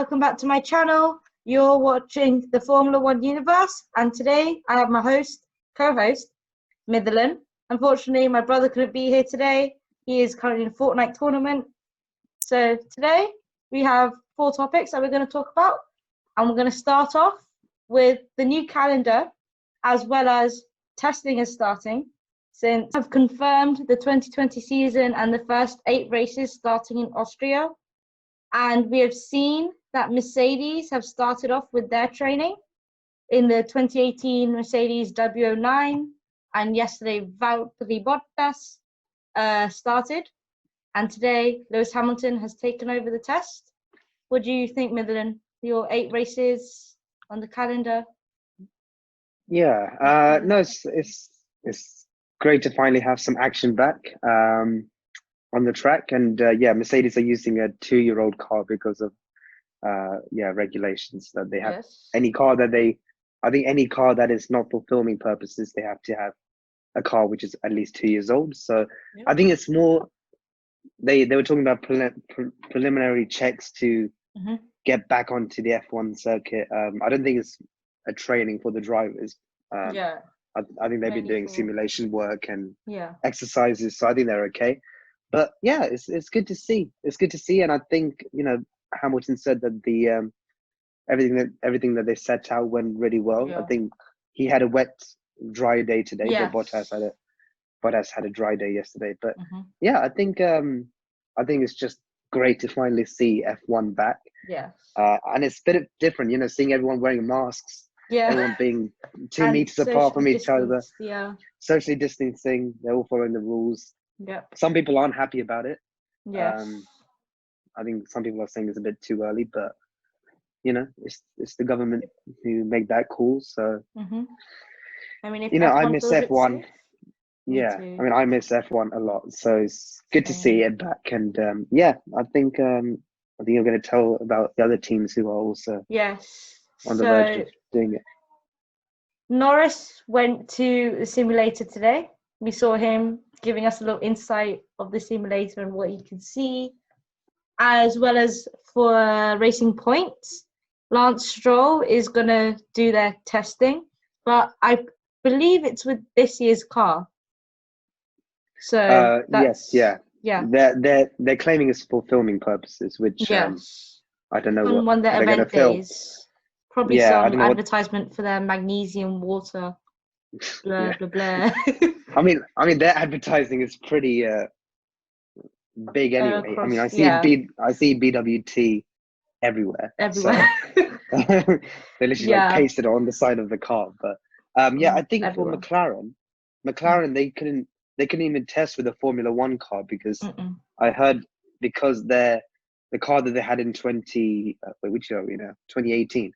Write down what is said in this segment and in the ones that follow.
welcome back to my channel. You're watching the Formula One universe, and today I have my co-host, Mithulan. Unfortunately, my brother couldn't be here today. He is currently in a Fortnite tournament. So today we have 4 topics that we're going to talk about, and we're going to start off with the new calendar, as well as testing is starting, since I've confirmed the 2020 season and the first 8 races starting in Austria. And we have seen that Mercedes have started off with their training in the 2018 Mercedes W09, and yesterday Valtteri Bottas started, and today Lewis Hamilton has taken over the test. What do you think, Mithulan? Your 8 races on the calendar? Yeah, no, it's great to finally have some action back on the track, and yeah, Mercedes are using a 2-year-old car because of regulations that they have. Yes. Any car that is not for filming purposes, they have to have a car which is at least 2 years old. So Yep. I think it's more they were talking about preliminary checks to get back onto the F1 circuit. I don't think it's a training for the drivers. I think they've been doing simulation work and exercises, so I think they're okay. But yeah, it's good to see. It's good to see, and I think Hamilton said that the everything that they set out went really well. Yeah. I think he had a wet, dry day today, Yes. but Bottas had a dry day yesterday. But yeah, I think it's just great to finally see F1 back. Yes. And it's a bit different, seeing everyone wearing masks. Yeah. Everyone being 2 And meters apart from each other. distance, yeah. Socially distancing. They're all following the rules. Yep. Some people aren't happy about it. Yes. I think some people are saying it's a bit too early, but it's the government who make that call. So I mean, if I F1 miss feels it's F1. safe, Yeah, too. I mean, I miss F1 a lot, so it's good to see it back. And yeah, I think you're going to tell about the other teams who are also on the verge of doing it. Norris went to the simulator today. We saw him giving us a little insight of the simulator and what he could see, as well as for Racing Points. Lance Stroll is going to do their testing, but I believe it's with this year's car. So yes, yeah. They're claiming it's for filming purposes, which I don't know on the what they're going to event film. days. Probably some advertisement for their magnesium water. Blah blah blah. I mean, their advertising is pretty big anyway. I mean, I see BWT everywhere. Everywhere. So they literally pasted it on the side of the car. But I think for McLaren, they couldn't even test with a Formula One car because I heard because the car that they had in 2018,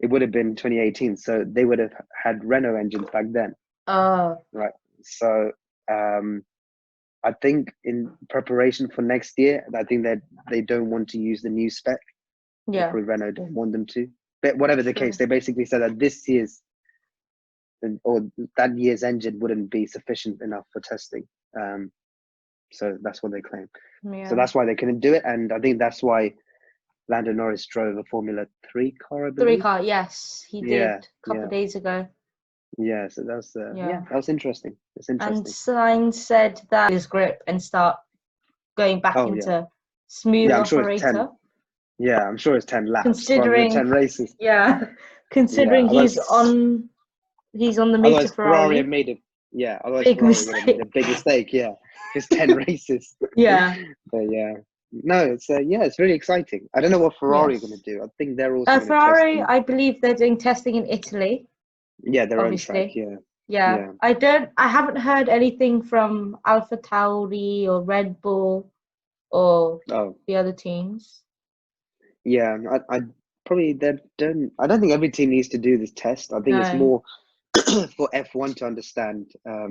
it would have been 2018, so they would have had Renault engines back then. Right. So I think in preparation for next year, I think that they don't want to use the new spec. Yeah. Probably Renault don't want them to. But whatever the case, they basically said that this year's or that year's engine wouldn't be sufficient enough for testing. So that's what they claim. Yeah. So that's why they couldn't do it, and I think that's why Lando Norris drove a Formula 3 car, I believe. 3 car, yes, he did a couple of days ago. Yeah, so that's that was interesting. It's interesting. And Sainz said that his grip and start going back into smooth operator. I'm sure it's 10 laps. Considering 10 races. Yeah, considering he's on the meter Ferrari made it. Yeah, otherwise Ferrari would have made a big mistake. Yeah, it's 10 races. Yeah. But yeah. No, it's it's really exciting. I don't know what Ferrari are going to do. I think they're also Ferrari. I believe they're doing testing in Italy. Yeah, their own track. Yeah. I haven't heard anything from Alpha Tauri or Red Bull or the other teams. Yeah, I probably don't. I don't think every team needs to do this test. I think it's more for F1 to understand. Are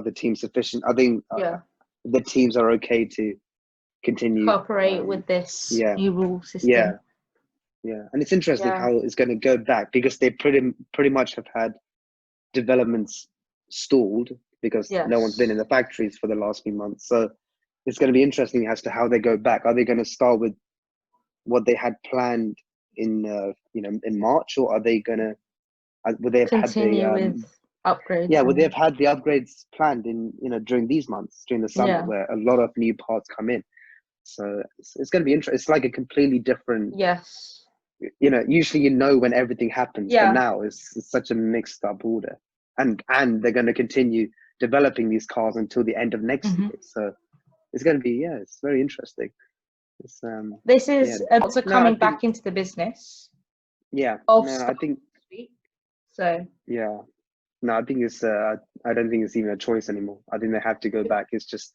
the teams sufficient? I think the teams are okay to continue cooperate with this new rule system. Yeah, and it's interesting how it's going to go back because they pretty much have had developments stalled because no one's been in the factories for the last few months. So it's going to be interesting as to how they go back. Are they going to start with what they had planned in in March, or are they gonna would they have continue had with upgrades? Yeah, would they have had the upgrades planned in during these months, during the summer, where a lot of new parts come in? So it's going to be interesting. It's like a completely different. Yes. Usually when everything happens, but now it's such a mixed up order, and they're going to continue developing these cars until the end of next year. So it's going to be it's very interesting. It's this is also coming back into the business. Yeah. No, I think. So. Yeah. No, I think it's. I don't think it's even a choice anymore. I think they have to go back. It's just.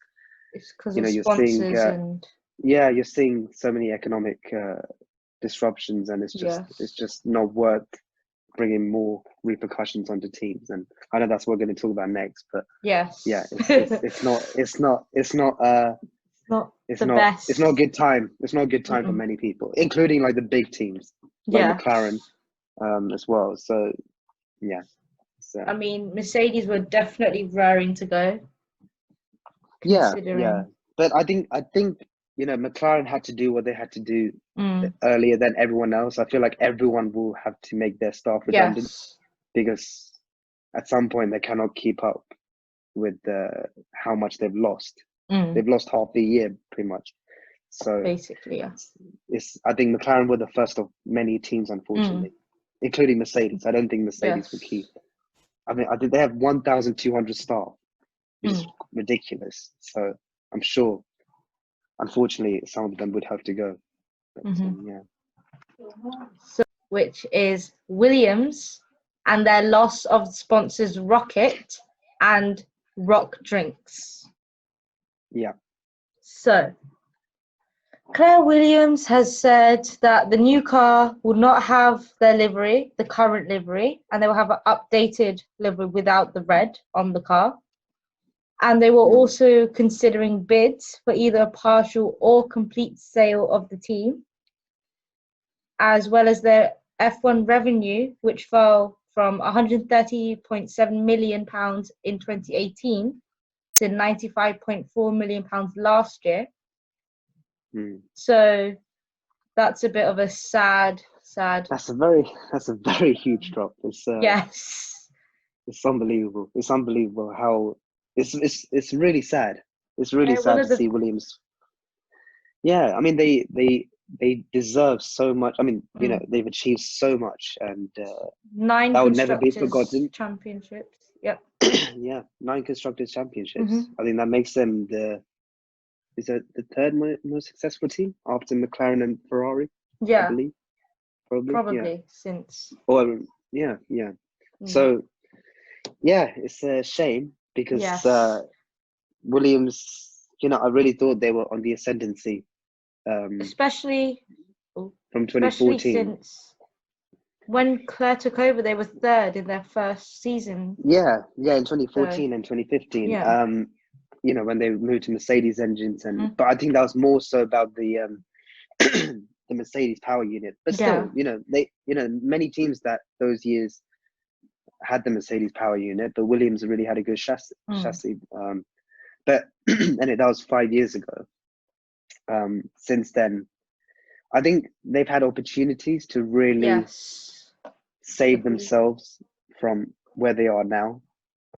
It's because of sponsors and. Yeah, you're seeing so many economic disruptions, and it's just not worth bringing more repercussions onto teams. And I know that's what we're going to talk about next, but yes, it's not a good time. It's not a good time for many people, including like the big teams like McLaren as well. So yeah. I mean, Mercedes were definitely raring to go. Yeah. But I think McLaren had to do what they had to do earlier than everyone else. I feel like everyone will have to make their staff redundant because at some point they cannot keep up with how much they've lost. They've lost half the year pretty much. So basically, I think McLaren were the first of many teams, unfortunately, including Mercedes. I don't think Mercedes will keep. I mean, I think they have 1,200 staff, which is ridiculous. So I'm sure, unfortunately, some of them would have to go. But, So, which is Williams and their loss of sponsors Rocket and Rock Drinks. Yeah. So, Claire Williams has said that the new car will not have their livery, the current livery, and they will have an updated livery without the red on the car. And they were also considering bids for either a partial or complete sale of the team, as well as their F1 revenue, which fell from £130.7 million in 2018 to £95.4 million last year. So that's a bit of a sad. That's a very huge drop. It's yes. It's unbelievable. It's unbelievable how it's really sad. It's really sad to see Williams. Yeah, I mean they deserve so much. I mean, they've achieved so much, and 9 that would never be forgotten. Championships. Yep. Yeah, 9 constructors championships. I think that makes them the third most successful team after McLaren and Ferrari. Yeah, I believe. Probably since. Or yeah. So yeah, it's a shame because Williams. I really thought they were on the ascendancy. Especially from 2014. Since when Claire took over, they were third in their first season. Yeah, in 2014 and 2015. Yeah. When they moved to Mercedes engines, but I think that was more so about the the Mercedes power unit. But still, many teams that those years had the Mercedes power unit, but Williams really had a good chassis. But that was 5 years ago. Since then, I think they've had opportunities to really save themselves from where they are now,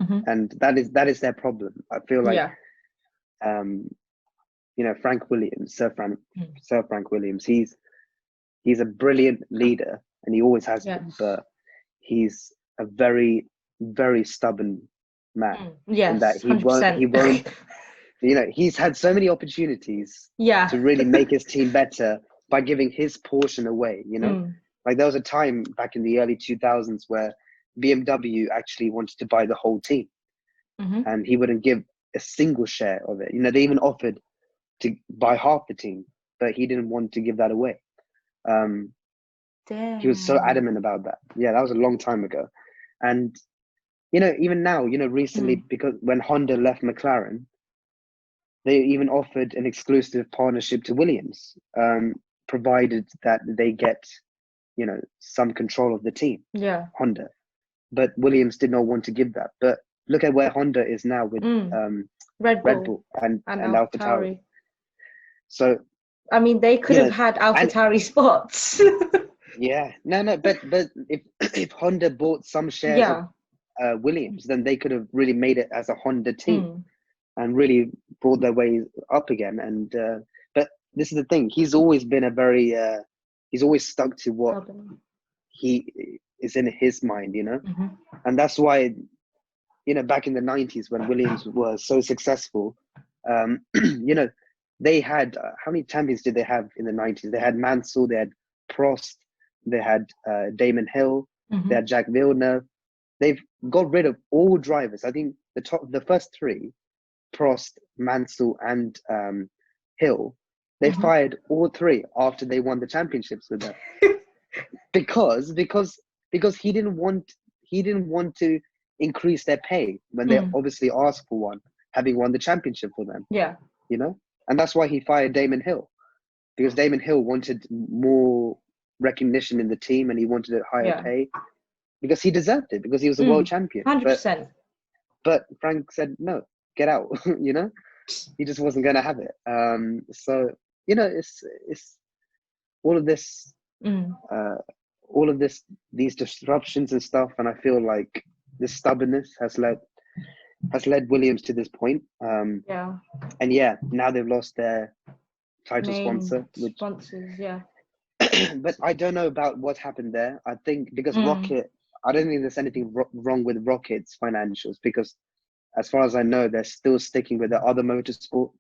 and that is their problem. I feel like, Frank Williams, Sir Frank Williams, he's a brilliant leader, and he always has been, but he's a very, very stubborn man. Yes, in that he 100%. won't. He's had so many opportunities to really make his team better by giving his portion away, Like there was a time back in the early 2000s where BMW actually wanted to buy the whole team, and he wouldn't give a single share of it. They even offered to buy half the team, but he didn't want to give that away. He was so adamant about that. Yeah, that was a long time ago. And, even now, recently, because when Honda left McLaren, they even offered an exclusive partnership to Williams, provided that they get, some control of the team, Honda. But Williams did not want to give that. But look at where Honda is now with Red Bull and AlphaTauri. So I mean, they could have had AlphaTauri spots. Yeah, no, but if Honda bought some shares of Williams, then they could have really made it as a Honda team and really brought their way up again. And but this is the thing: he's always been he's always stuck to what he is in his mind, and that's why, back in the 90s when Williams was so successful, they had how many champions did they have in the 90s? They had Mansell, they had Prost, they had Damon Hill, they had Jack Villeneuve. They've got rid of all drivers. I think the first three, Prost, Mansell, and Hill, they fired all three after they won the championships with them, because he didn't want to increase their pay when they obviously asked for one, having won the championship for them. Yeah, and that's why he fired Damon Hill, because Damon Hill wanted more recognition in the team and he wanted a higher pay because he deserved it, because he was a world champion. 100%. But Frank said no, get out. He just wasn't going to have it. So it's all of this, these disruptions and stuff, and I feel like this stubbornness has led Williams to this point. And now they've lost their title sponsor, but I don't know about what happened there. I think because Rocket, I don't think there's anything wrong with Rocket's financials, because as far as I know, they're still sticking with their other motorsport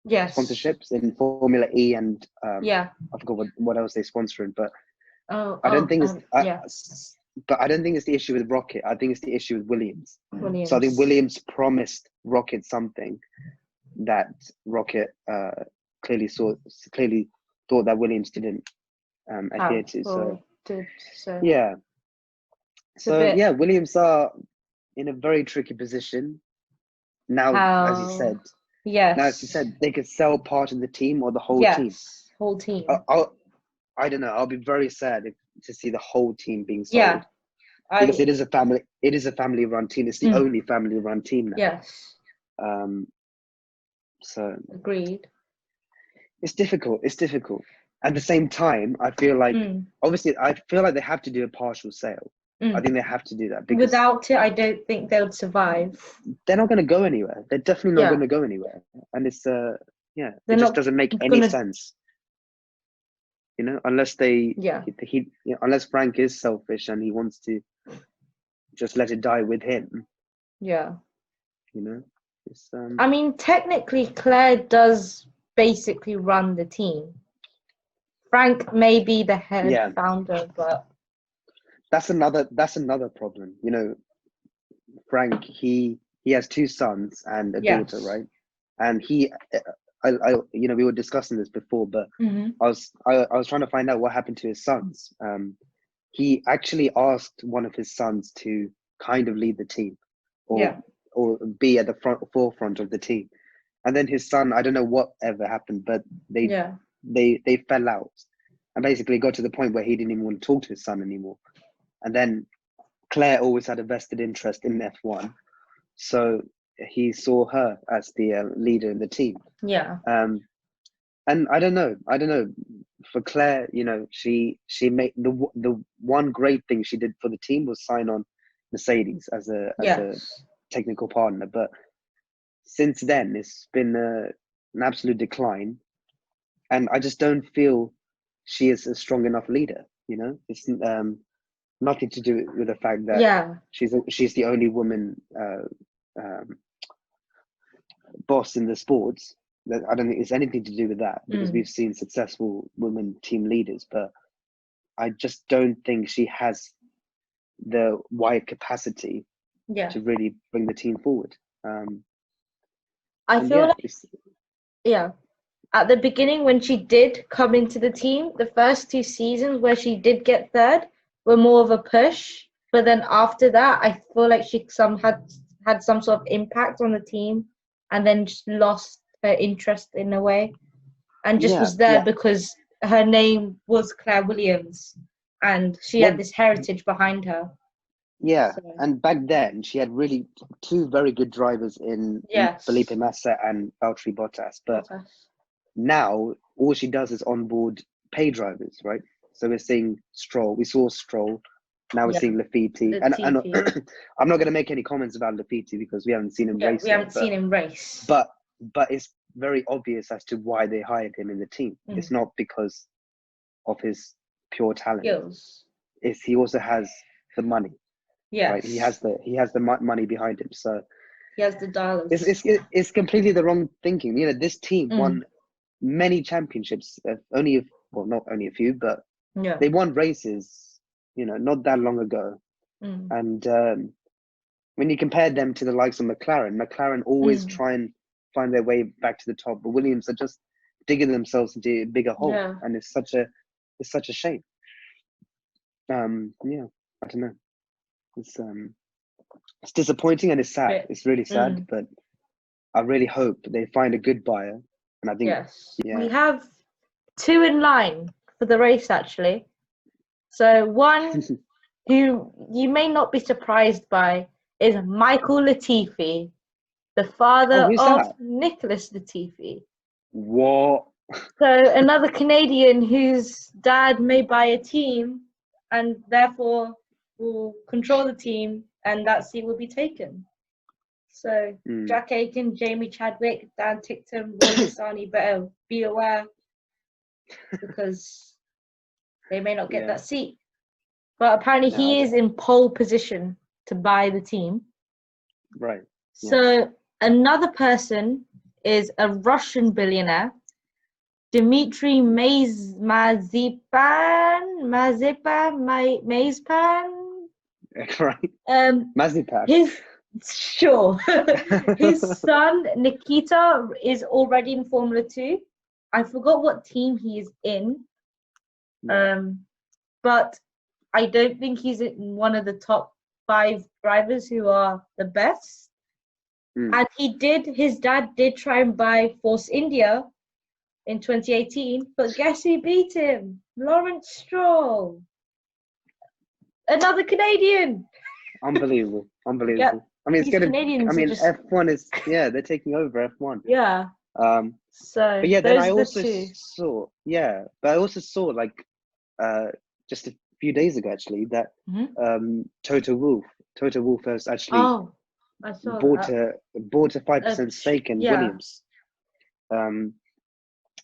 sponsorships in Formula E and I forgot what else they're sponsoring, but I don't think but I don't think it's the issue with Rocket. I think it's the issue with Williams. So I think Williams promised Rocket something that Rocket clearly thought that Williams didn't adhere to. So Williams are in a very tricky position now. As you said, now as you said, they could sell part of the team or the whole team. Whole team. I don't know. I'll be very sad to see the whole team being sold. Because it is a family-run team. It's the only family-run team now. Yes. So agreed. It's difficult. At the same time, I feel like obviously I feel like they have to do a partial sale. I think they have to do that, because without it, I don't think they'll survive. They're not going to go anywhere. They're definitely not going to go anywhere, and it's it just doesn't make any sense. Unless unless Frank is selfish and he wants to just let it die with him. Yeah. It's, I mean, technically, Claire does basically run the team. Frank may be the head founder, but that's another problem. Frank, he has two sons and a daughter, right? And we were discussing this before, but I was trying to find out what happened to his sons. He actually asked one of his sons to kind of lead the team, or be at the forefront of the team, and then his son, I don't know whatever happened, but they fell out, and basically got to the point where he didn't even want to talk to his son anymore. And then Claire always had a vested interest in F1, so he saw her as the leader in the team. And I don't know. For Claire, she made the one great thing she did for the team was sign on Mercedes as a technical partner. But since then, it's been an absolute decline, and I just don't feel she is a strong enough leader. It's nothing to do with the fact that she's the only woman boss in the sports. I don't think it's anything to do with that, because we've seen successful women team leaders, but I just don't think she has the wide capacity to really bring the team forward. I feel at the beginning, when she did come into the team, the first 2 seasons where she did get third were more of a push, but then after that, I feel like she had some sort of impact on the team, and then just lost her interest in a way, and just was there because her name was Claire Williams and she had this heritage behind her. And back then she had really 2 very good drivers in Felipe Massa and Valtteri Bottas, but now all she does is onboard pay drivers, right? So we're seeing Stroll. We saw Stroll. Now we're seeing Lafiti. And I'm not going to make any comments about Lafiti because we haven't seen him race. We haven't seen him race. But it's very obvious as to why they hired him in the team. It's not because of his pure talent. Skills. He also has the money. Yes. Right? He has the money behind him. So he has the dollars. It's completely the wrong thinking. You know, this team won many championships. Not only a few, but they won races. You know, not that long ago. And when you compare them to the likes of McLaren always try and find their way back to the top, but Williams are just digging themselves into a bigger hole, and it's such a shame. I don't know. It's disappointing and it's sad. It's really sad, but I really hope they find a good buyer. And I think we have 2 in line for the race actually. So one who you may not be surprised by is Michael Latifi, the father of Nicholas Latifi. What? So another Canadian whose dad may buy a team and therefore will control the team, and that seat will be taken. So Jack Aiken, Jamie Chadwick, Dan Tickton, Roy Sani better be aware because they may not get that seat. But apparently he is in pole position to buy the team. Right. So another person is a Russian billionaire, Dmitry Mazepan. Right. Mazepan. His son Nikita is already in Formula 2. I forgot what team he is in. But I don't think he's in one of the top 5 drivers who are the best. And his dad did try and buy Force India in 2018, but guess who beat him? Lawrence Stroll. Another Canadian. Unbelievable. Yep. I mean, Canadians F1 is, they're taking over F1. Yeah. So, but then I also saw like, just a few days ago actually that Toto Wolff has actually bought a 5% stake in Williams.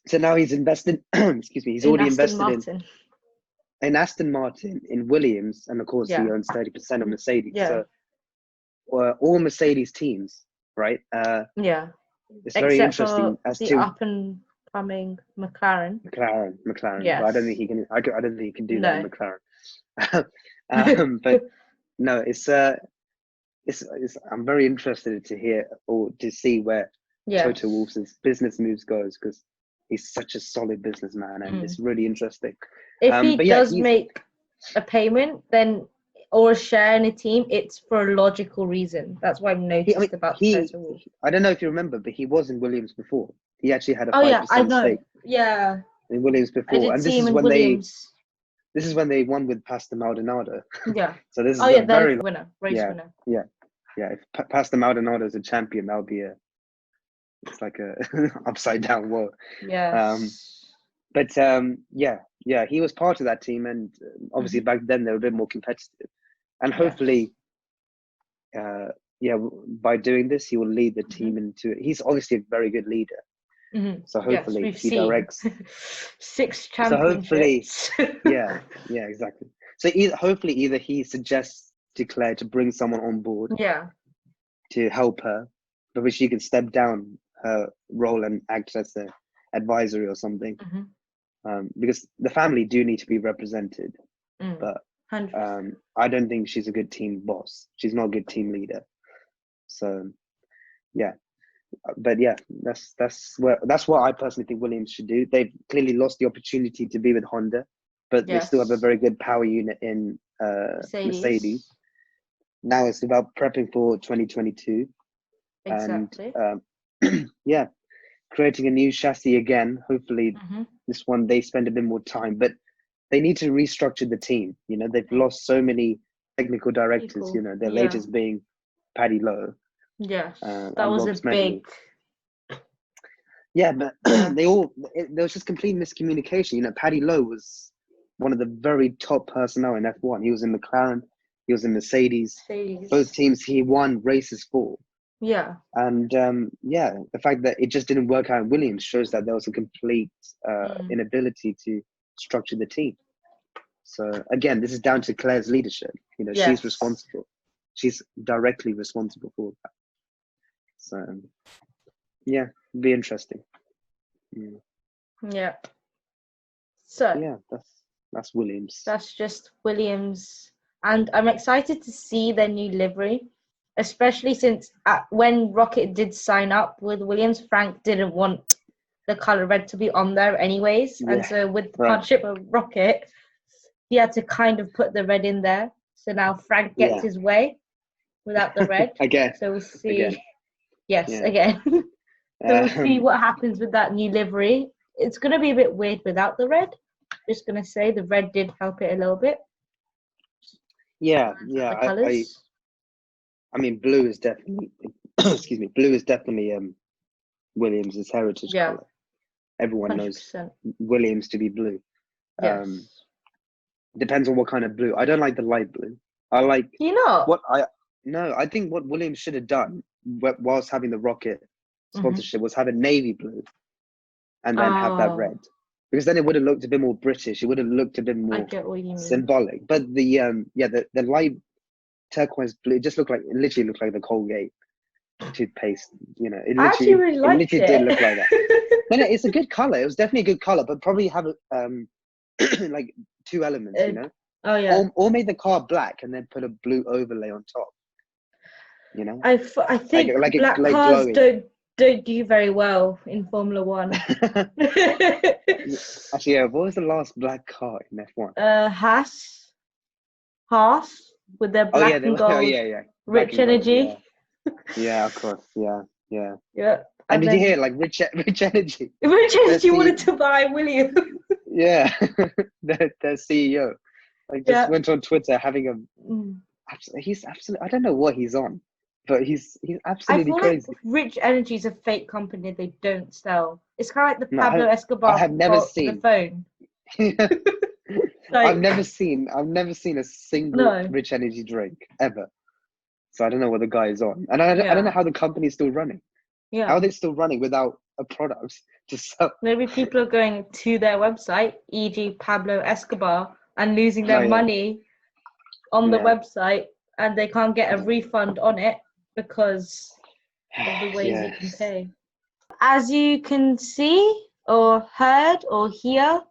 So now he's invested. Excuse me. He's already invested in Aston Martin, in Williams, and of course he owns 30% of Mercedes. So all Mercedes teams, right? It's very interesting as the up and coming McLaren. Yes. But I don't think he can. I don't think he can do that in McLaren. But no, it's. I'm very interested to hear or to see where Toto Wolff's business moves goes, because he's such a solid businessman, and it's really interesting. If he does make a payment, then or a share in a team, it's for a logical reason. That's why I've noticed about Toto Wolff. I don't know if you remember, but he was in Williams before. He actually had a 5% stake. Yeah. In Williams before, and this is when they won with Pastor Maldonado. Yeah. So this is a very winner, winner. Yeah. If Pastor Maldonado is a champion, that'll be it's like a upside down world. Yeah. He was part of that team, and obviously back then they were a bit more competitive, and hopefully, by doing this, he will lead the team into. He's obviously a very good leader. So hopefully he directs 6 championships. So hopefully, exactly. So hopefully either he suggests to Claire to bring someone on board, to help her, but which she can step down her role and act as an advisory or something, because the family do need to be represented. But I don't think she's a good team boss. She's not a good team leader. So but that's what I personally think Williams should do. They've clearly lost the opportunity to be with Honda, but they still have a very good power unit in Mercedes. Now it's about prepping for 2022. Exactly. And creating a new chassis again. Hopefully this one they spend a bit more time, but they need to restructure the team. You know, they've lost so many technical directors. You know, their latest being Paddy Lowe. Yes, that was a big. Yeah, but there was just complete miscommunication. You know, Paddy Lowe was one of the very top personnel in F1. He was in McLaren, he was in Mercedes. Both teams he won races for. Yeah. And the fact that it just didn't work out in Williams shows that there was a complete inability to structure the team. So again, this is down to Claire's leadership. You know, she's responsible. She's directly responsible for that. So yeah, it'd be interesting. Yeah. So yeah, that's Williams. That's just Williams, and I'm excited to see their new livery, especially since when Rocket did sign up with Williams, Frank didn't want the color red to be on there anyways, and so with the partnership of Rocket, he had to kind of put the red in there. So now Frank gets his way without the red. Again. So we'll see. Again. Yes, again. So we'll see what happens with that new livery. It's going to be a bit weird without the red. Just going to say the red did help it a little bit. Yeah. I mean, blue is definitely, excuse me, blue is definitely Williams' heritage color. Everyone 100%. Knows Williams to be blue. Yes. Depends on what kind of blue. I don't like the light blue. I like I think what Williams should have done whilst having the Rocket sponsorship was have a navy blue and then have that red, because then it would have looked a bit more British. It would have looked a bit more symbolic. But the light turquoise blue literally looked like the Colgate toothpaste. You know, it literally did look like that. No, it's a good color. It was definitely a good color, but probably have like two elements, you know. Oh yeah. Or made the car black and then put a blue overlay on top. You know. I think black cars don't do very well in Formula One. Actually, yeah. What was the last black car in F1? Haas with their black and gold. Rich Energy. Yeah, of course. Yeah. Yeah. And did you hear Rich Energy? Rich Energy wanted to buy Williams. Yeah, their CEO went on Twitter having he's absolutely, I don't know what he's on, but he's absolutely crazy. Like Rich Energy is a fake company they don't sell. It's kind of like the Pablo Escobar. I have never seen the phone. I've never seen a single Rich Energy drink ever. So I don't know what the guy is on, and I don't know how the company's still running. Yeah, how are they still running without a product to sell? Maybe people are going to their website, e.g. Pablo Escobar, and losing their money on the website, and they can't get a refund on it because of the ways you can pay. As you can see or heard or hear,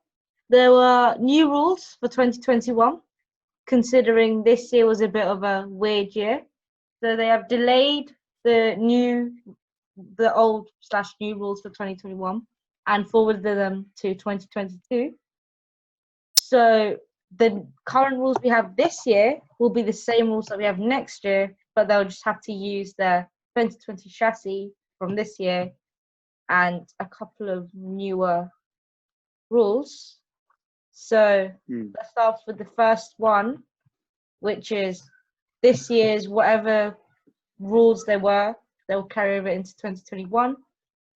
there were new rules for 2021, considering this year was a bit of a weird year. So they have delayed the old/new rules for 2021 and forwarded them to 2022. So the current rules we have this year will be the same rules that we have next year, but they'll just have to use the 2020 chassis from this year and a couple of newer rules. So let's start with the first one, which is this year's whatever rules they'll carry over into 2021.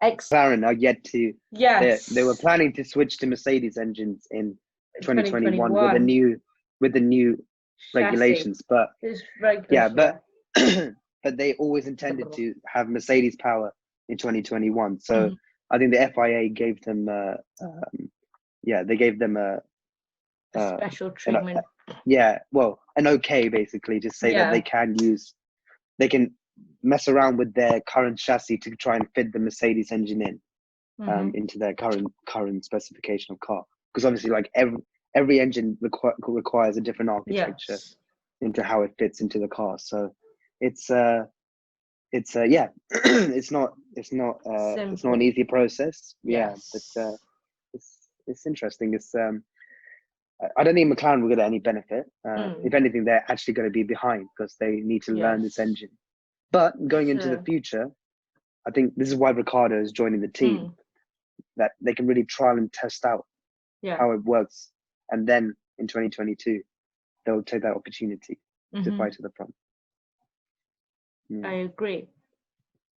McLaren are yet to. Yes. They were planning to switch to Mercedes engines in 2021 with the new regulations, but but they always intended to have Mercedes power in 2021. So I think the FIA gave them they gave them a special treatment. An okay, basically, to say that they can mess around with their current chassis to try and fit the Mercedes engine into their current specification of car, because obviously every engine requires a different architecture into how it fits into the car. So it's it's not an easy process. But it's interesting. It's I don't think McLaren will get any benefit. If anything, they're actually going to be behind because they need to learn this engine. But going into the future, I think this is why Ricciardo is joining the team, that they can really trial and test out how it works. And then in 2022, they'll take that opportunity to fight to the front. I agree.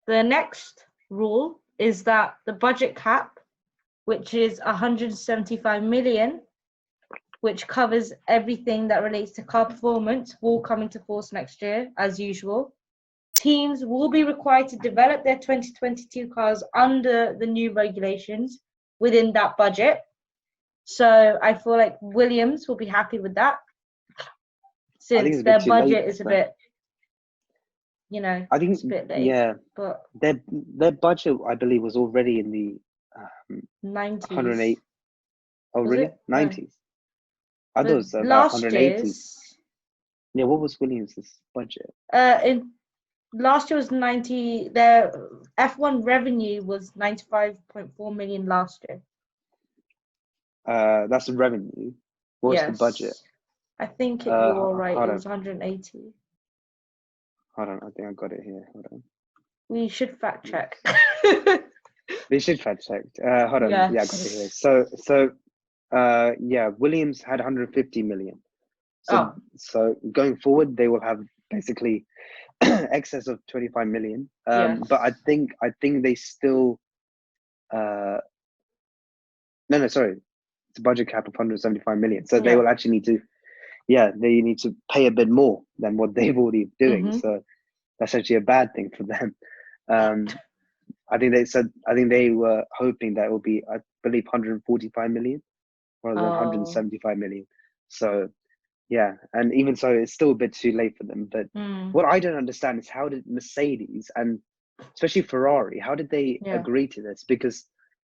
The next rule is that the budget cap, which is 175 million, which covers everything that relates to car performance, will come into force next year, as usual. Teams will be required to develop their 2022 cars under the new regulations within that budget. So I feel like Williams will be happy with that, since their budget is a bit, I think it's a bit late. But their budget, I believe, was already in the 90s. 108. Oh, Was really? it? 90s. I thought it was about last 180s. year's. Yeah, what was Williams' budget? In last year was 90. Their F1 revenue was 95.4 million last year. That's the revenue. What's the budget? I think you're right. It was 180. Hold on, I think I got it here. Hold on. We should fact check. We should fact check. Hold on. Yeah, I got it here. So, Williams had 150 million. So going forward, they will have basically excess of 25 million. But I think they still. No, sorry. It's a budget cap of 175 million. So they will actually need to. Yeah, they need to pay a bit more than what they've already doing. Mm-hmm. So that's actually a bad thing for them. I think they were hoping that it will be, I believe, 145 million rather than 175 million. So yeah, and even so, it's still a bit too late for them. But what I don't understand is, how did Mercedes and especially Ferrari, how did they agree to this? Because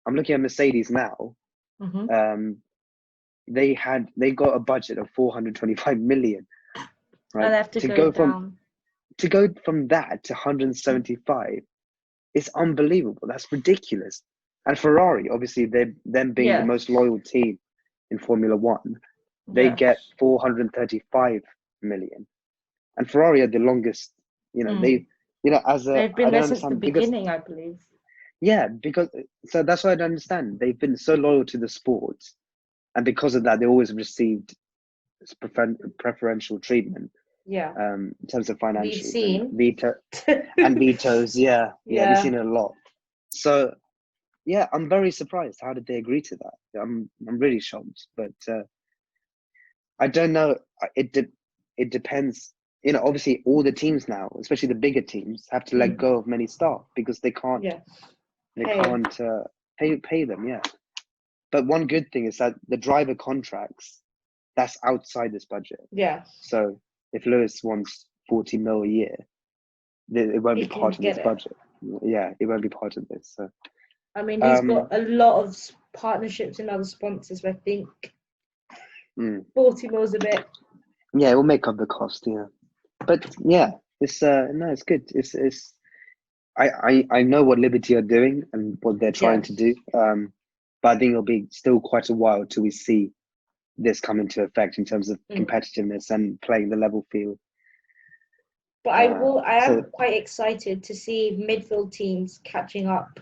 I'm looking at Mercedes now. Mm-hmm. They got a budget of 425 million, right? I'd have to go down. To go from that to 175 is unbelievable. That's ridiculous. And Ferrari, obviously, them being the most loyal team in Formula One, they get 435 million. And Ferrari are the longest. They've been there since the beginning, I believe. Yeah, so that's what I don't understand. They've been so loyal to the sport. And because of that, they always received preferential treatment. Yeah. In terms of financials. We've seen. And vetoes, yeah. We've seen it a lot. So, yeah, I'm very surprised. How did they agree to that? I'm really shocked. But I don't know. It depends. Obviously, all the teams now, especially the bigger teams, have to let go of many staff because they can't. Yeah. They can't pay them. Yeah. But one good thing is that the driver contracts, that's outside this budget. Yeah. So if Lewis wants 40 mil a year, it won't be part of this budget. Yeah, it won't be part of this. So I mean, he's got a lot of partnerships and other sponsors. I think 40 mil is a bit. Yeah, it will make up the cost. Yeah, but yeah, it's it's good. It's I know what Liberty are doing and what they're trying to do. But I think it'll be still quite a while till we see this come into effect in terms of competitiveness and playing the level field. But I am quite excited to see midfield teams catching up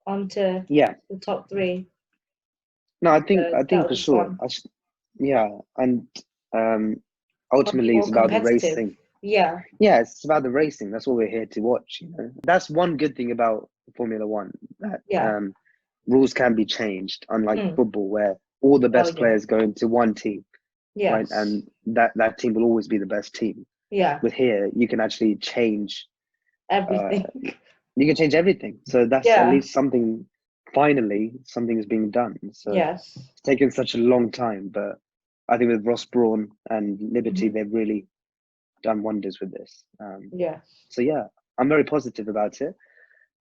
onto the top three. No, I think for sure. And ultimately it's about the racing. Yeah. Yeah, it's about the racing. That's what we're here to watch. That's one good thing about Formula One. That rules can be changed, unlike football, where all the best players go into one team, right? And that team will always be the best team. Yeah. With here, you can actually change everything. You can change everything. So that's at least something. Finally, something is being done. So it's taken such a long time, but I think with Ross Brawn and Liberty, they've really done wonders with this. So yeah, I'm very positive about it.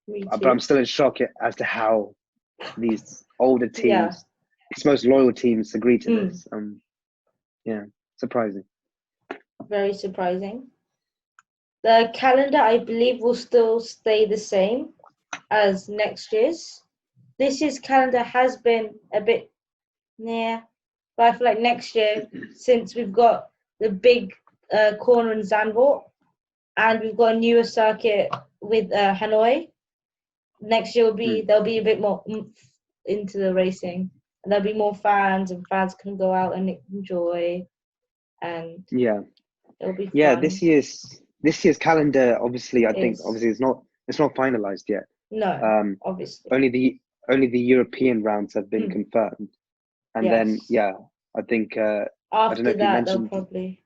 But I'm still in shock as to how these older teams, these most loyal teams, agree to this. Surprising. Very surprising. The calendar, I believe, will still stay the same as next year's. This year's calendar has been a bit but I feel like next year, since we've got the big corner in Zandvoort and we've got a newer circuit with Hanoi, next year there'll be a bit more into the racing, and there'll be more fans, and fans can go out and enjoy, and it'll be fun. This year's calendar, obviously, I think it's not finalized yet. No, obviously. Only the European rounds have been confirmed, and then I think I don't know After if you that, they'll mentioned. probably.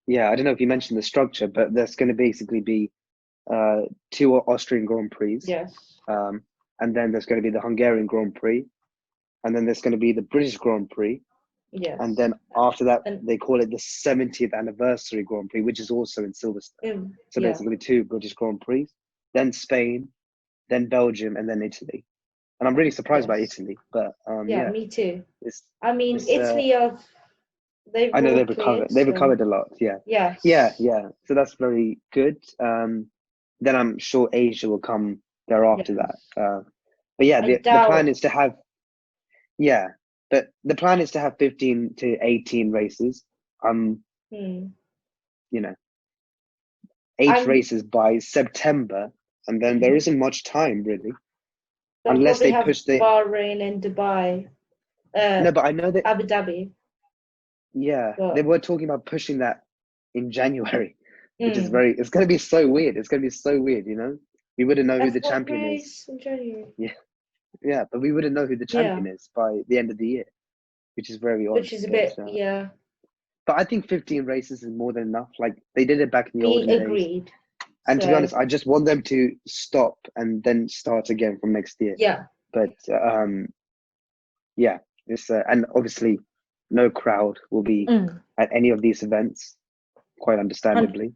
Yeah, I don't know if you mentioned the structure, but there's going to basically be 2 Austrian Grand Prix. Yes. And then there's going to be the Hungarian Grand Prix, and then there's going to be the British Grand Prix. Yes. And then after that, they call it the 70th anniversary Grand Prix, which is also in Silverstone. So basically 2 British Grand Prix, then Spain, then Belgium, and then Italy. And I'm really surprised by Italy, but me too. Italy I know they've recovered. They've recovered a lot. Yeah. Yes. Yeah. So that's very good. Then I'm sure Asia will come thereafter that. But yeah, the plan is to have. Yeah, but the plan is to have 15 to 18 races. You know, 8 races by September, and then there isn't much time really, unless they push the Bahrain and Dubai. No, but I know that Abu Dhabi. Yeah, they were talking about pushing that in January, which is it's going to be so weird. It's going to be so weird, you know? We wouldn't know who the champion is. In January. Yeah, but we wouldn't know who the champion is by the end of the year, which is very odd. Which is a bit, But I think 15 races is more than enough. Like, they did it back in the olden days. And to be honest, I just want them to stop and then start again from next year. Yeah. But, yeah, it's, and obviously, no crowd will be at any of these events, quite understandably.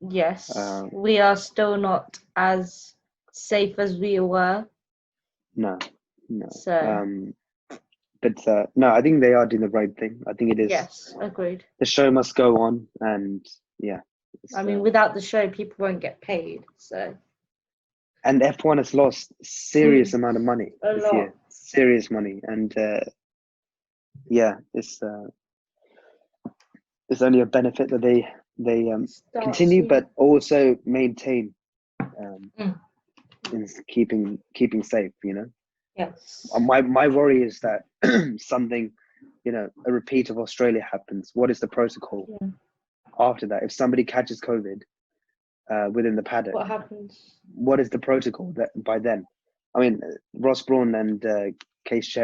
Yes, we are still not as safe as we were. No. So. But no, I think they are doing the right thing. I think it is. Yes, agreed. The show must go on, and yeah. I mean, without the show, people won't get paid. So. And F1 has lost serious amount of money this year. Serious money, and yeah, it's only a benefit that they continue, but also maintain in keeping safe. You know. Yes. My worry is that something, you know, a repeat of Australia happens. What is the protocol after that? If somebody catches COVID within the paddock, what happens? What is the protocol that by then? I mean, Ross Brawn and Chase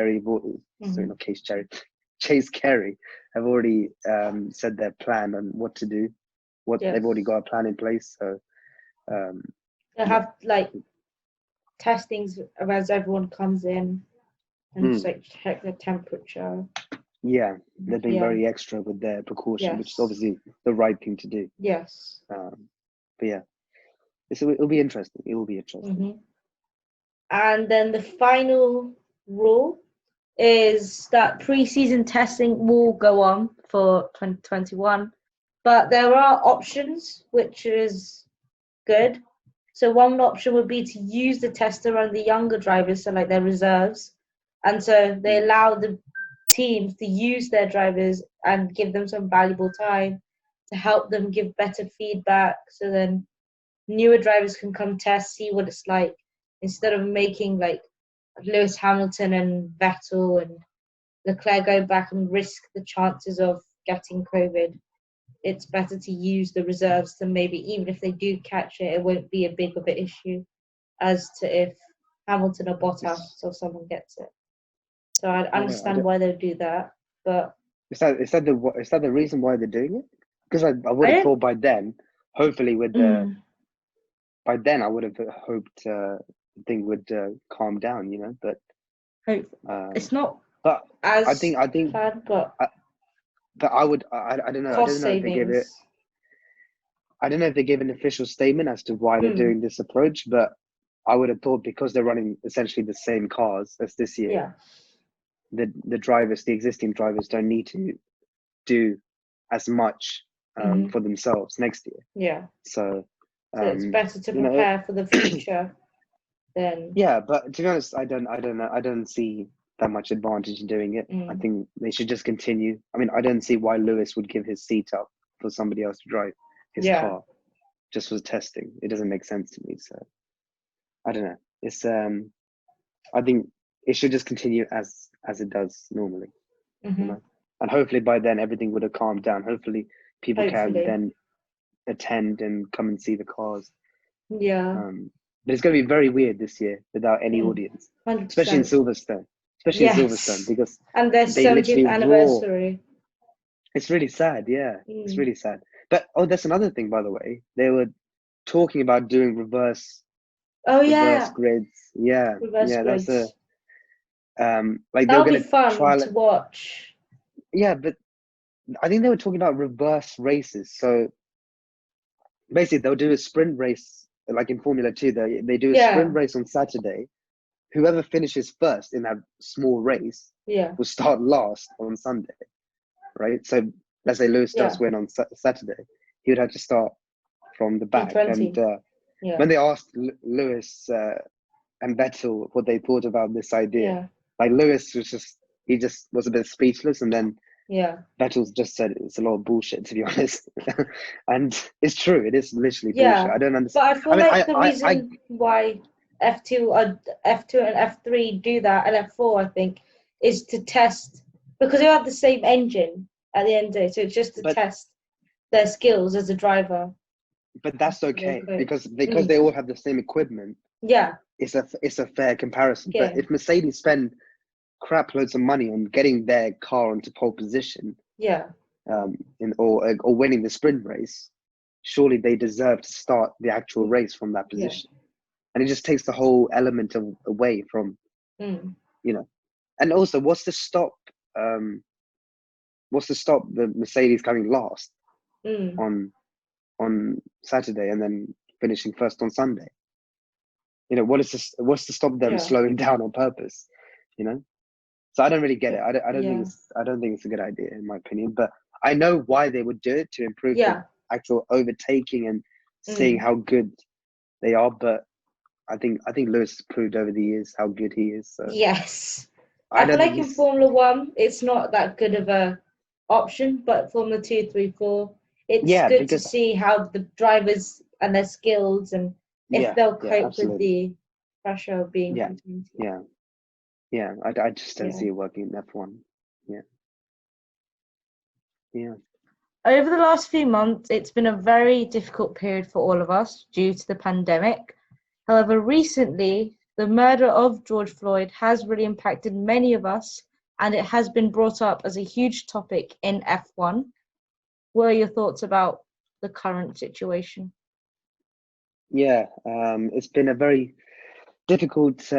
Carey have already said their plan on what to do. They've already got a plan in place. So they have like testings as everyone comes in and just like check their temperature. Yeah, they've been very extra with their precaution, which is obviously the right thing to do. Yes. But yeah, it'll be interesting. It will be interesting. And then the final rule is that pre-season testing will go on for 2021, but there are options, which is good. So one option would be to use the tester on the younger drivers, so like their reserves. And so they allow the teams to use their drivers and give them some valuable time to help them give better feedback. So then newer drivers can come test, see what it's like, instead of making like Lewis Hamilton and Vettel and Leclerc go back and risk the chances of getting COVID. It's better to use the reserves to maybe, even if they do catch it, it won't be a big of an issue as to if Hamilton or Bottas or someone gets it. So I understand why they do that, but is that the reason why they're doing it? Because I would have thought by then, hopefully by then I would have hoped the thing would calm down, you know. But it's not. But as I think bad, but I don't know. Cost savings. I don't know if they gave an official statement as to why they're doing this approach, but I would have thought because they're running essentially the same cars as this year, the existing drivers don't need to do as much for themselves next year. Yeah. So it's better to prepare for the future than. Yeah, but to be honest, I don't see that much advantage in doing it. I think they should just continue. I mean, I don't see why Lewis would give his seat up for somebody else to drive his car just for testing. It doesn't make sense to me. So I don't know. It's I think it should just continue as it does normally. You know? And hopefully by then everything would have calmed down. Hopefully people can then attend and come and see the cars. Yeah. but it's going to be very weird this year without any audience, 100%. especially in Silverstone. Because and their they 70th literally anniversary. It's really sad, yeah. It's really sad. But that's another thing, by the way. They were talking about doing reverse grids. Yeah, grids. That's like that'll they were be fun try to watch. Yeah, but I think they were talking about reverse races. So basically, they'll do a sprint race like in Formula 2. They do a sprint race on Saturday. Whoever finishes first in that small race will start last on Sunday, right? So let's say Lewis does win on Saturday, he would have to start from the back. And when they asked Lewis and Vettel what they thought about this idea, like Lewis was a bit speechless, and then Vettel just said it's a lot of bullshit, to be honest. And it's true, it is literally bullshit. I don't understand. But I feel the reason why F2 and F3 do that, and F4 I think, is to test, because they have the same engine at the end of the day, so it's just to test their skills as a driver. But that's okay, because they all have the same equipment. It's a fair comparison. But if Mercedes spend crap loads of money on getting their car onto pole position, or winning the sprint race, surely they deserve to start the actual race from that position. And it just takes the whole element away from, And also, what's to stop the Mercedes coming last on Saturday and then finishing first on Sunday? What's to stop them slowing down on purpose? So I don't really get it. I don't think it's a good idea, in my opinion. But I know why they would do it, to improve the actual overtaking and seeing how good they are. But I think Lewis has proved over the years how good he is. So. Yes. I feel like in Formula 1, it's not that good of a option, but Formula 2, 3, 4, it's good to see how the drivers and their skills, and if they'll cope with the pressure of being from team. I just don't see it working in F1. Over the last few months, it's been a very difficult period for all of us due to the pandemic. However, recently, the murder of George Floyd has really impacted many of us, and it has been brought up as a huge topic in F1. What are your thoughts about the current situation? It's been a very difficult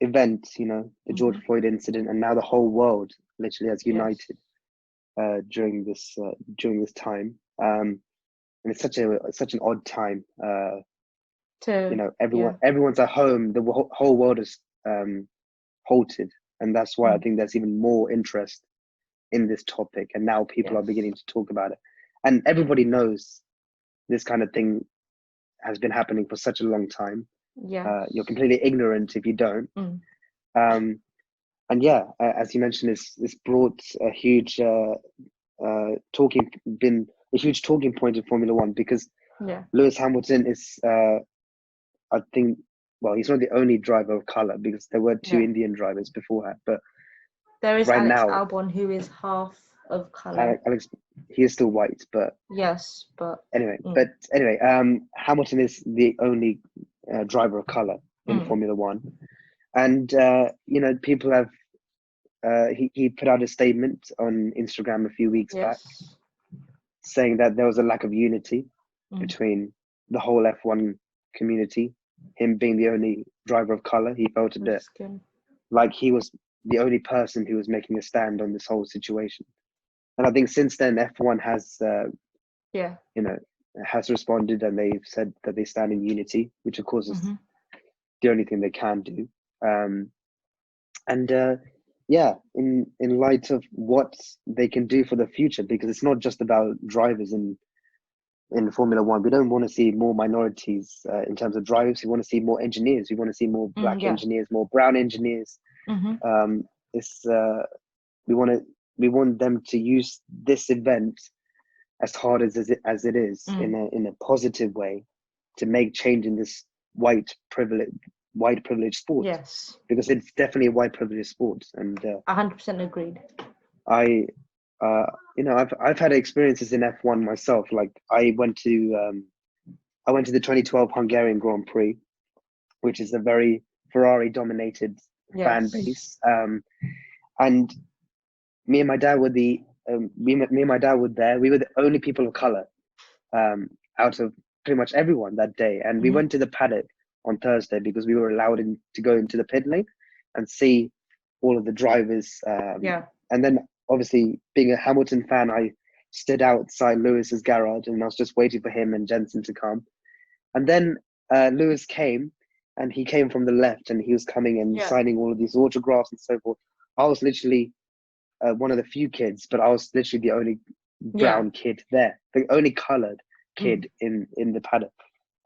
event, the George Floyd incident, and now the whole world literally has united during this time. And it's such an odd time. Everyone's at home. The whole world is halted, and that's why I think there's even more interest in this topic. And now people are beginning to talk about it, and everybody knows this kind of thing has been happening for such a long time. You're completely ignorant if you don't. And as you mentioned, it's brought a huge talking point in Formula 1, because Lewis Hamilton is I think, well, he's not the only driver of color, because there were two Indian drivers beforehand, but there is Alex Albon, who is half of color. Alex, he is still white, but anyway, Hamilton is the only driver of color in Formula 1, and people have. He put out a statement on Instagram a few weeks back, saying that there was a lack of unity between the whole F1 community. Him being the only driver of color, he felt a bit like he was the only person who was making a stand on this whole situation. And I think since then, F1 has, has responded, and they've said that they stand in unity, which of course is the only thing they can do. In light of what they can do for the future, because it's not just about drivers in Formula 1. We don't want to see more minorities in terms of drivers. We want to see more engineers. We want to see more black engineers, more brown engineers. We want them to use this event as hard as it is in a positive way, to make change in this white privilege sport. Yes, because it's definitely a white privilege sport. And 100% agreed. I've had experiences in F1 myself. Like I went to I went to the 2012 Hungarian Grand Prix, which is a very Ferrari-dominated fan base. And me and my dad were me and my dad were there. We were the only people of color out of pretty much everyone that day. And we went to the paddock on Thursday because we were allowed to go into the pit lane and see all of the drivers. And then obviously being a Hamilton fan, I stood outside Lewis's garage and I was just waiting for him and Jensen to come. And then Lewis came, and he came from the left, and he was coming and signing all of these autographs and so forth. I was literally one of the few kids, but I was literally the only brown kid there, the only colored kid in the paddock.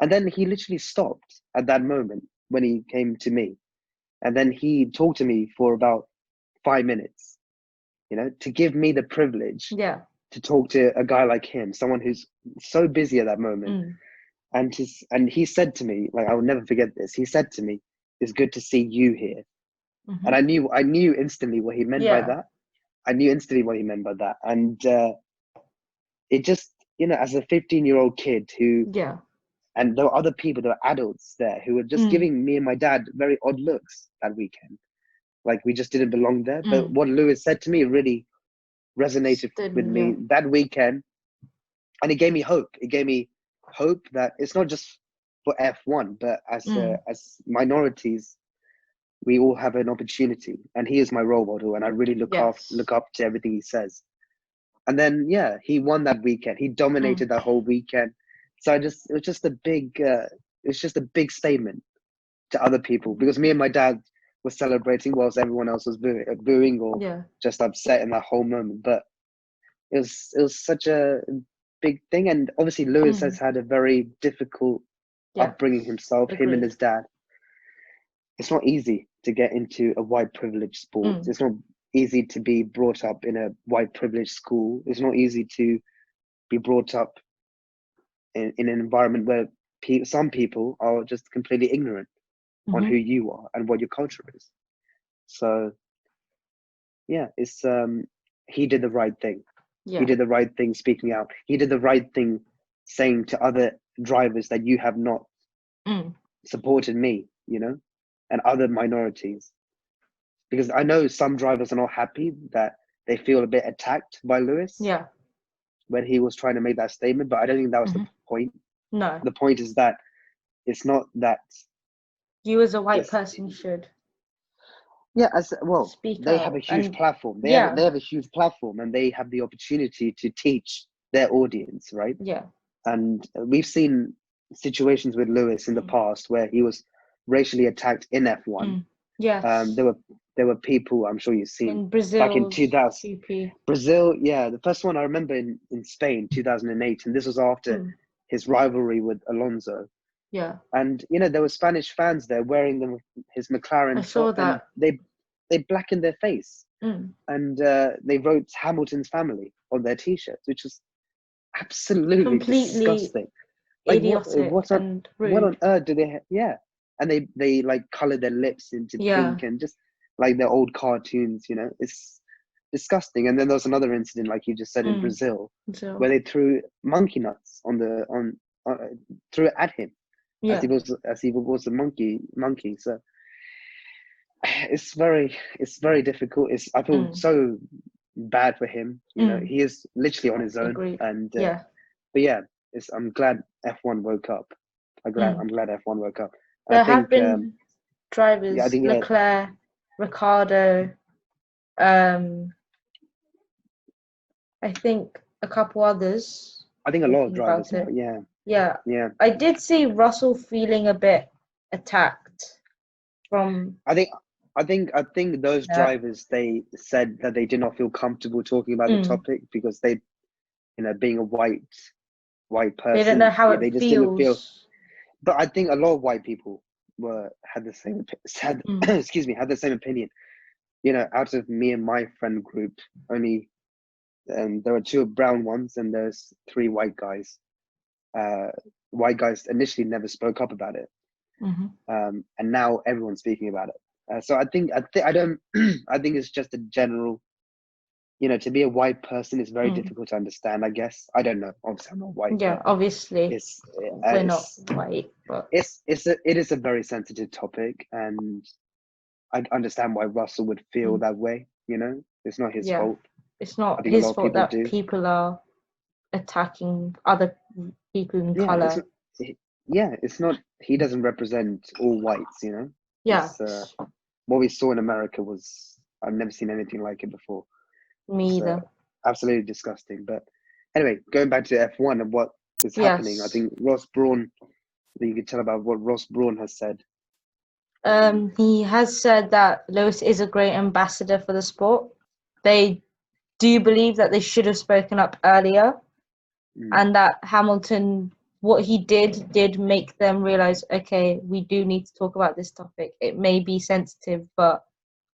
And then he literally stopped at that moment when he came to me. And then he talked to me for about 5 minutes, to give me the privilege to talk to a guy like him, someone who's so busy at that moment. And he said to me, like, I will never forget this. He said to me, "It's good to see you here." And I knew instantly what he meant by that. I knew instantly what he meant by that. And it just, as a 15-year-old kid and there were other people, there were adults there who were just giving me and my dad very odd looks that weekend. Like we just didn't belong there. But what Lewis said to me really resonated with me that weekend. And it gave me hope. It gave me hope that it's not just for F1, but as minorities, we all have an opportunity. And he is my role model, and I really look up to everything he says. And then he won that weekend. He dominated that whole weekend. So it was just a big statement to other people, because me and my dad were celebrating whilst everyone else was booing or just upset in that whole moment. But it was such a big thing. And obviously Lewis has had a very difficult upbringing himself. Him and his dad. It's not easy to get into a white privileged sport. It's not easy to be brought up in a white privileged school. It's not easy to be brought up in an environment where some people are just completely ignorant on who you are and what your culture is. So it's he did the right thing. He did the right thing speaking out. He did the right thing saying to other drivers that you have not supported me, and other minorities. Because I know some drivers are not happy, that they feel a bit attacked by Lewis when he was trying to make that statement, but I don't think that was the point. No. The point is that it's not that you as a white person should speak they out. have a huge platform. They have a huge platform, and they have the opportunity to teach their audience, right? And we've seen situations with Lewis in the past where he was racially attacked in F1. There were people, I'm sure you've seen, in Brazil, back in 2000. GP. Brazil, the first one I remember in Spain, 2008, and this was after his rivalry with Alonso. And there were Spanish fans there wearing his McLaren. I saw that. And they blackened their face, and they wrote Hamilton's family on their t-shirts, which was absolutely completely disgusting. Like idiotic what on earth do they and they like colored their lips into pink, and just like their old cartoons, it's disgusting. And then there was another incident, like you just said, in Brazil, where they threw monkey nuts threw it at him as he was a monkey. So it's very difficult. I feel so bad for him. He is literally on his own. Agreed. And I'm glad F1 woke up. I'm glad F1 woke up. There have been drivers, Leclerc, Ricciardo, I think a couple others. I think a lot of drivers now, yeah. I did see Russell feeling a bit attacked from. I think those drivers, they said that they did not feel comfortable talking about the topic because they, being a white person, they don't know how it just feels. Didn't feel. But I think a lot of white people had the same had the same opinion. Out of me and my friend group, only there were 2 brown ones and there's 3 white guys. White guys initially never spoke up about it, and now everyone's speaking about it. So I think I don't. I think it's just a general you know, to be a white person is very difficult to understand, I guess. I don't know. Obviously, I'm not white. Yeah, obviously. It's, we're not white, but it is a very sensitive topic, and I understand why Russell would feel that way, you know? It's not his fault. It's not I think a his lot of fault people that do. people are attacking other people in Yeah, color. it's not, he doesn't represent all whites, you know? Yeah. What we saw in America was, I've never seen anything like it before. Me either. Absolutely disgusting. But anyway, going back to F1 and what is happening, I think Ross Brawn, you can tell about what Ross Brawn has said. He has said that Lewis is a great ambassador for the sport. They do believe that they should have spoken up earlier, and that Hamilton, what he did make them realize, okay, we do need to talk about this topic. It may be sensitive, but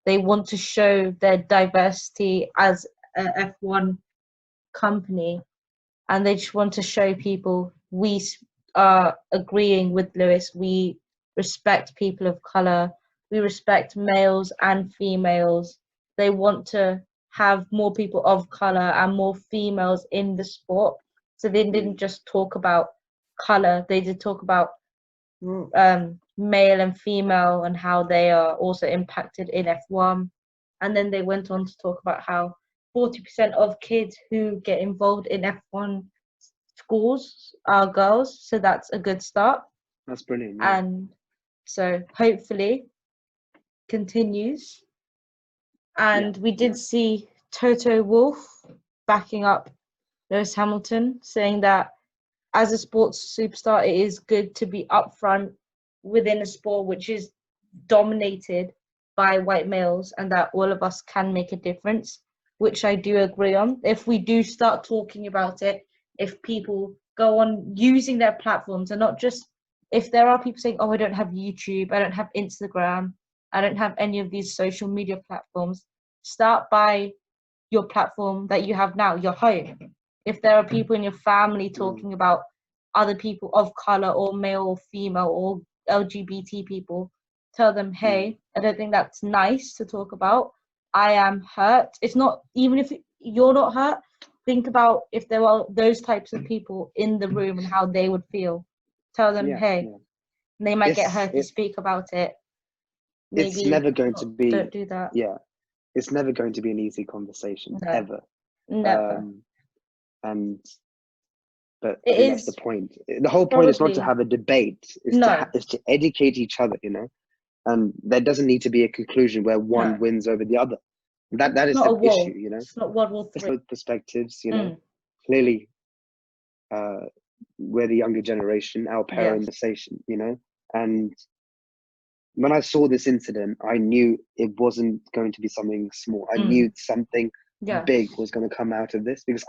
they want to show their diversity as a F1 company, and they just want to show people we are agreeing with Lewis. We respect people of color. We respect males and females. They want to have more people of color and more females in the sport. So they didn't just talk about color. They did talk about male and female and how they are also impacted in F1. And then they went on to talk about how 40% of kids who get involved in F1 schools are girls. So that's a good start. That's brilliant. Yeah. And so hopefully continues. And we did see Toto Wolff backing up Lewis Hamilton, saying that as a sports superstar, it is good to be upfront within a sport which is dominated by white males, and that all of us can make a difference, which I do agree on. If we do start talking about it, if people go on using their platforms, and not just, if there are people saying, oh, I don't have YouTube, I don't have Instagram, I don't have any of these social media platforms, start by your platform that you have now, your home. If there are people in your family talking about other people of color or male or female or LGBT people, tell them, hey, I don't think that's nice to talk about. I am hurt. It's not, even if you're not hurt, think about if there are those types of people in the room and how they would feel. Tell them, hey, they might get hurt to speak about it. Maybe it's never going to be, don't do that. Yeah, it's never going to be an easy conversation, ever. Never. But I think that's the point. The whole point is not to have a debate, it's to educate each other, you know? And there doesn't need to be a conclusion where one wins over the other. That is the issue, you know? It's not World War III. It's both perspectives, you know? Clearly, we're the younger generation, our parents' conversation, you know? And when I saw this incident, I knew it wasn't going to be something small. I knew something big was going to come out of this, because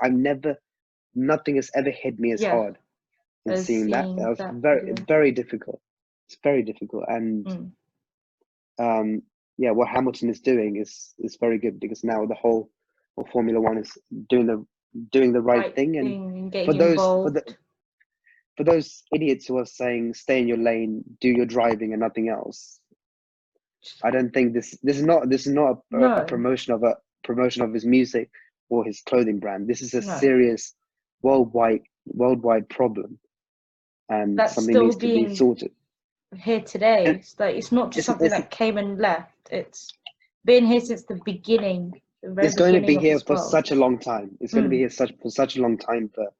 nothing has ever hit me as hard in seeing that. That was very difficult. It's very difficult. And what Hamilton is doing is very good, because now the whole Formula One is doing the right thing. And for those idiots who are saying stay in your lane, do your driving and nothing else, I don't think this is not a promotion of his music or his clothing brand. This is a serious worldwide problem, and that's something needs to be sorted here today. It's not just something that came and left. It's been here since the beginning. It's going to be here for such a long time. It's going to be here for such a long time. But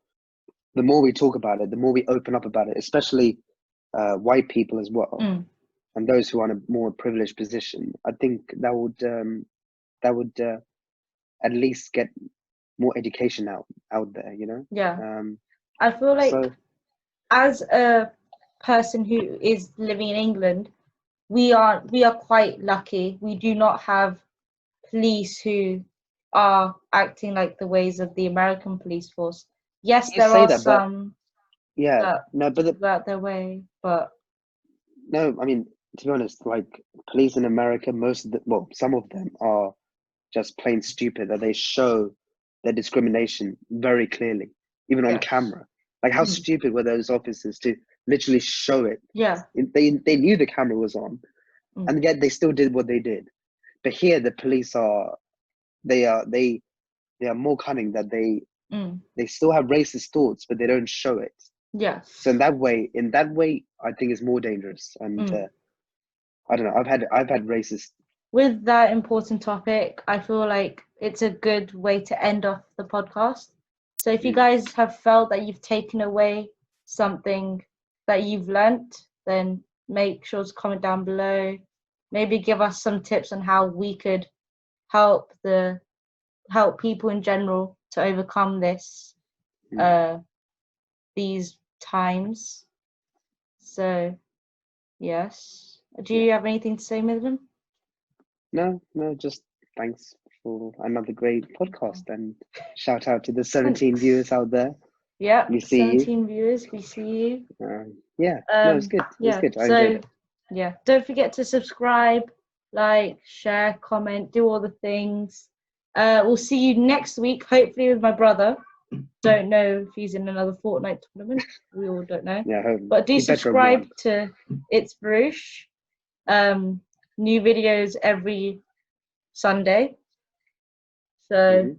the more we talk about it, the more we open up about it, especially white people as well, and those who are in a more privileged position. I think that would at least get more education out there, you know? Yeah. I feel like as a person who is living in England, we are quite lucky. We do not have police who are acting like the ways of the American police force. Yes, there are some that go out their way, but no, I mean, to be honest, like police in America, some of them are just plain stupid, that they show their discrimination very clearly, even on camera. Like, how stupid were those officers to literally show it? Yeah. They knew the camera was on, and yet they still did what they did. But here, the police they they are more cunning, that they Mm. they still have racist thoughts, but they don't show it. Yeah. So in that way, I think it's more dangerous. And I don't know. I've had racist. With that important topic, I feel like it's a good way to end off the podcast. So if you guys have felt that you've taken away something that you've learnt, then make sure to comment down below. Maybe give us some tips on how we could help people in general to overcome these times. So yes. Do you have anything to say, Mithulan? No, just thanks for another great podcast, and shout out to the 17 viewers out there. Yeah, we see 17 viewers. We see you. No, it's good. It's good. I enjoyed it. Yeah, don't forget to subscribe, like, share, comment, do all the things. We'll see you next week, hopefully with my brother. Don't know if he's in another Fortnite tournament. We all don't know. Yeah, but do subscribe to It's Baruch. New videos every Sunday. So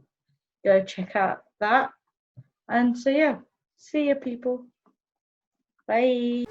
go check out that. And so yeah, see you people. Bye.